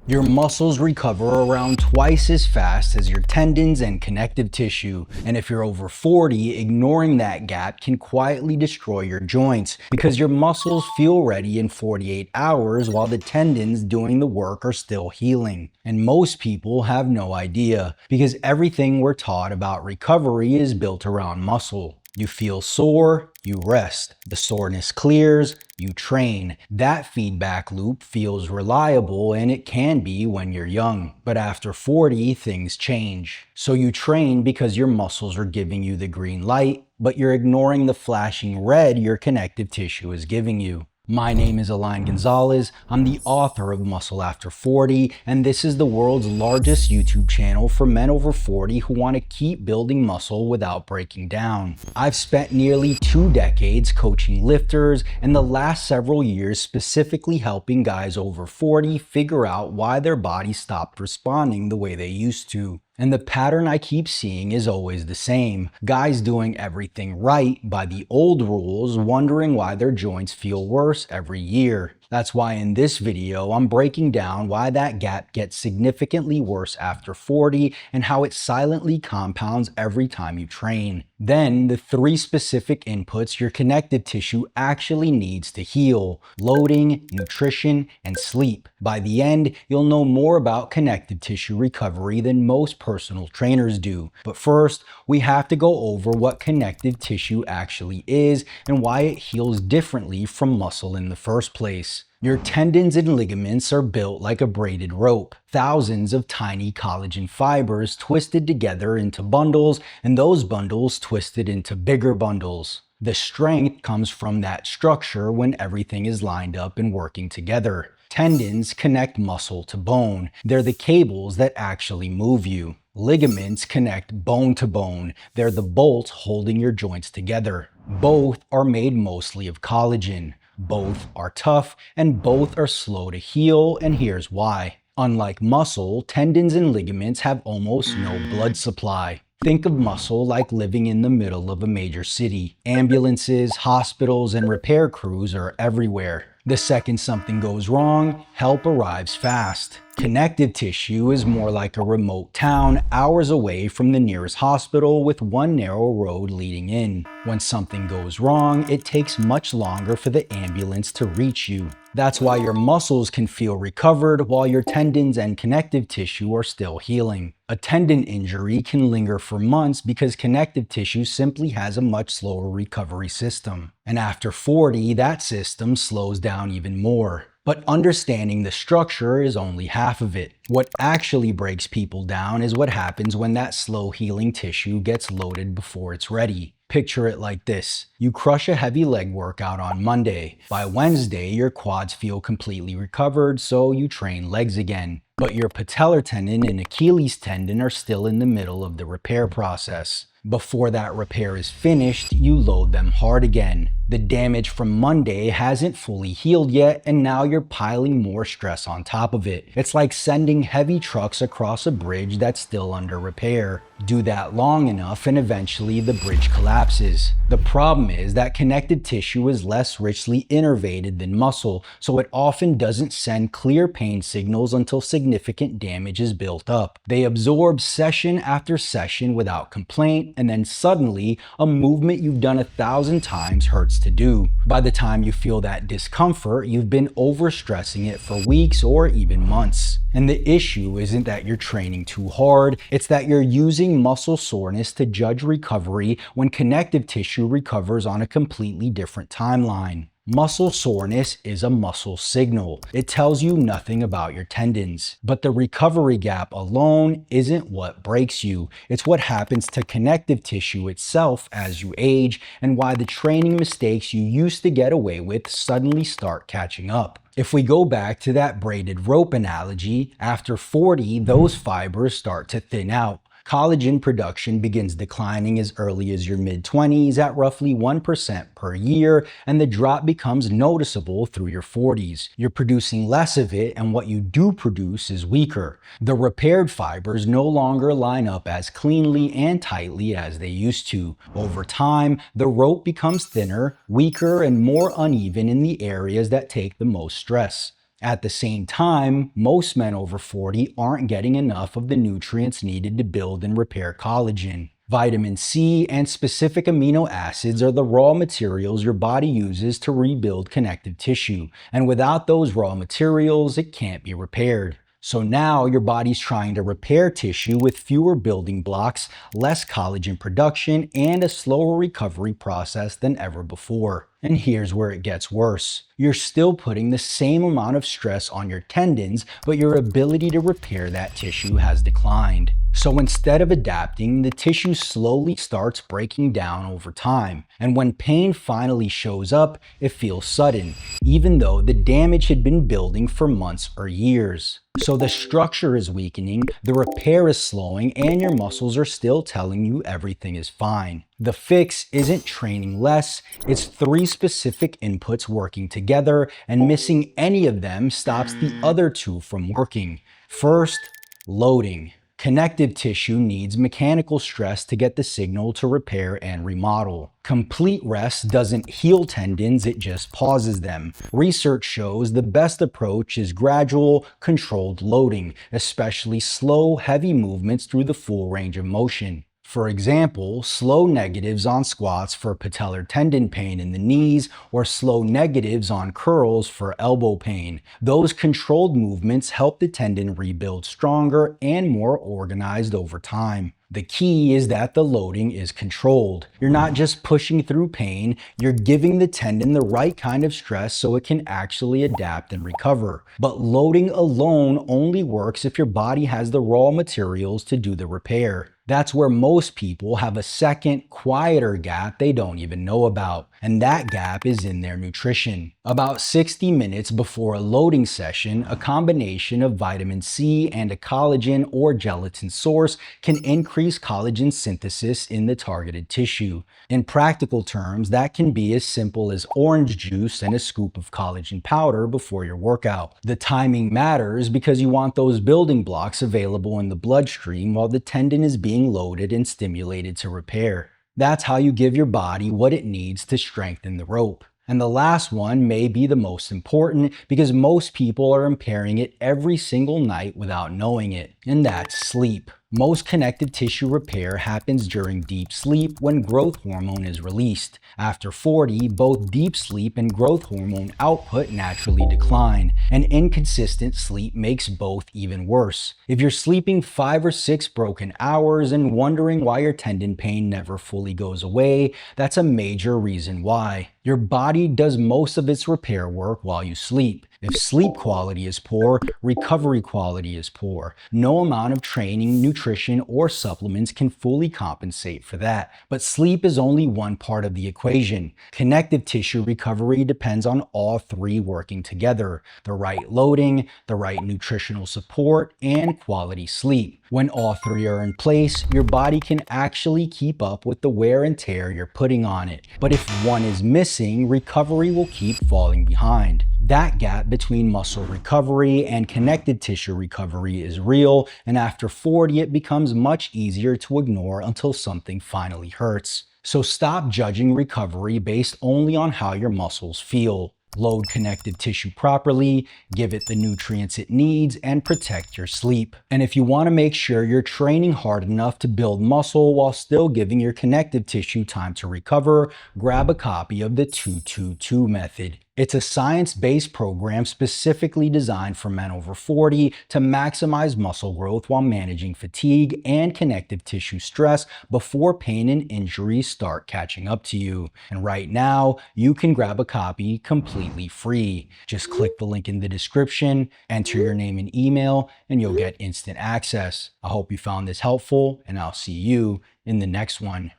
Your muscles recover around twice as fast as your tendons and connective tissue. And if you're over 40, ignoring that gap can quietly destroy your joints because your muscles feel ready in 48 hours while the tendons doing the work are still healing. And most people have no idea because everything we're taught about recovery is built around muscle. You feel sore, you rest. The soreness clears, you train. That feedback loop feels reliable, and it can be when you're young. But after 40, things change. So you train because your muscles are giving you the green light, but you're ignoring the flashing red your connective tissue is giving you. My name is Alain Gonzalez. I'm the author of Muscle After 40, and this is the world's largest YouTube channel for men over 40 who want to keep building muscle without breaking down. I've spent nearly 2 decades coaching lifters and the last several years specifically helping guys over 40 figure out why their body stopped responding the way they used to. And the pattern I keep seeing is always the same. Guys doing everything right by the old rules, wondering why their joints feel worse every year. That's why in this video, I'm breaking down why that gap gets significantly worse after 40 and how it silently compounds every time you train. Then, the 3 specific inputs your connective tissue actually needs to heal: loading, nutrition, and sleep. By the end, you'll know more about connective tissue recovery than most personal trainers do. But first, we have to go over what connective tissue actually is and why it heals differently from muscle in the first place. Your tendons and ligaments are built like a braided rope. Thousands of tiny collagen fibers twisted together into bundles, and those bundles twisted into bigger bundles. The strength comes from that structure when everything is lined up and working together. Tendons connect muscle to bone. They're the cables that actually move you. Ligaments connect bone to bone. They're the bolts holding your joints together. Both are made mostly of collagen. Both are tough, and both are slow to heal, and here's why. Unlike muscle, tendons and ligaments have almost no blood supply. Think of muscle like living in the middle of a major city. Ambulances, hospitals, and repair crews are everywhere. The second something goes wrong, help arrives fast. Connective tissue is more like a remote town hours away from the nearest hospital with one narrow road leading in. When something goes wrong, it takes much longer for the ambulance to reach you. That's why your muscles can feel recovered while your tendons and connective tissue are still healing. A tendon injury can linger for months because connective tissue simply has a much slower recovery system. And after 40, that system slows down even more. But understanding the structure is only half of it. What actually breaks people down is what happens when that slow healing tissue gets loaded before it's ready. Picture it like this. You crush a heavy leg workout on Monday. By Wednesday, your quads feel completely recovered, so you train legs again. But your patellar tendon and Achilles tendon are still in the middle of the repair process. Before that repair is finished, you load them hard again. The damage from Monday hasn't fully healed yet, and now you're piling more stress on top of it. It's like sending heavy trucks across a bridge that's still under repair. Do that long enough and eventually the bridge collapses. The problem is that connective tissue is less richly innervated than muscle, so it often doesn't send clear pain signals until significant damage is built up. They absorb session after session without complaint, and then suddenly a movement you've done 1,000 times hurts to do. By the time you feel that discomfort, you've been overstressing it for weeks or even months. And the issue isn't that you're training too hard, it's that you're using muscle soreness to judge recovery when connective tissue recovers on a completely different timeline. Muscle soreness is a muscle signal. It tells you nothing about your tendons. But the recovery gap alone isn't what breaks you. It's what happens to connective tissue itself as you age, and why the training mistakes you used to get away with suddenly start catching up. If we go back to that braided rope analogy, after 40, those fibers start to thin out. Collagen production begins declining as early as your mid-20s at roughly 1% per year, and the drop becomes noticeable through your 40s. You're producing less of it, and what you do produce is weaker. The repaired fibers no longer line up as cleanly and tightly as they used to. Over time, the rope becomes thinner, weaker, and more uneven in the areas that take the most stress. At the same time, most men over 40 aren't getting enough of the nutrients needed to build and repair collagen. Vitamin C and specific amino acids are the raw materials your body uses to rebuild connective tissue, and without those raw materials, it can't be repaired. So now your body's trying to repair tissue with fewer building blocks, less collagen production, and a slower recovery process than ever before. And here's where it gets worse. You're still putting the same amount of stress on your tendons, but your ability to repair that tissue has declined. So instead of adapting, the tissue slowly starts breaking down over time. And when pain finally shows up, it feels sudden, even though the damage had been building for months or years. So the structure is weakening, the repair is slowing, and your muscles are still telling you everything is fine. The fix isn't training less, it's 3 specific inputs working together, and missing any of them stops the other 2 from working. First, loading. Connective tissue needs mechanical stress to get the signal to repair and remodel. Complete rest doesn't heal tendons, it just pauses them. Research shows the best approach is gradual, controlled loading, especially slow, heavy movements through the full range of motion. For example, slow negatives on squats for patellar tendon pain in the knees, or slow negatives on curls for elbow pain. Those controlled movements help the tendon rebuild stronger and more organized over time. The key is that the loading is controlled. You're not just pushing through pain, you're giving the tendon the right kind of stress so it can actually adapt and recover. But loading alone only works if your body has the raw materials to do the repair. That's where most people have a second, quieter gap they don't even know about. And that gap is in their nutrition. About 60 minutes before a loading session, a combination of vitamin C and a collagen or gelatin source can increase collagen synthesis in the targeted tissue. In practical terms, that can be as simple as orange juice and a scoop of collagen powder before your workout. The timing matters because you want those building blocks available in the bloodstream while the tendon is being loaded and stimulated to repair. That's how you give your body what it needs to strengthen the rope. And the last one may be the most important because most people are impairing it every single night without knowing it, and that's sleep. Most connective tissue repair happens during deep sleep when growth hormone is released. After 40, both deep sleep and growth hormone output naturally decline, and inconsistent sleep makes both even worse. If you're sleeping 5 or 6 broken hours and wondering why your tendon pain never fully goes away, that's a major reason why. Your body does most of its repair work while you sleep. If sleep quality is poor, recovery quality is poor. No amount of training, nutrition, or supplements can fully compensate for that. But sleep is only one part of the equation. Connective tissue recovery depends on all 3 working together: the right loading, the right nutritional support, and quality sleep. When all 3 are in place, your body can actually keep up with the wear and tear you're putting on it. But if one is missing, recovery will keep falling behind. That gap between muscle recovery and connective tissue recovery is real, and after 40 it becomes much easier to ignore until something finally hurts. So stop judging recovery based only on how your muscles feel. Load connective tissue properly, give it the nutrients it needs, and protect your sleep. And if you want to make sure you're training hard enough to build muscle while still giving your connective tissue time to recover, grab a copy of the 2-2-2 method. It's a science-based program specifically designed for men over 40 to maximize muscle growth while managing fatigue and connective tissue stress before pain and injuries start catching up to you. And right now, you can grab a copy completely free. Just click the link in the description, enter your name and email, and you'll get instant access. I hope you found this helpful, and I'll see you in the next one.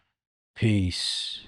Peace.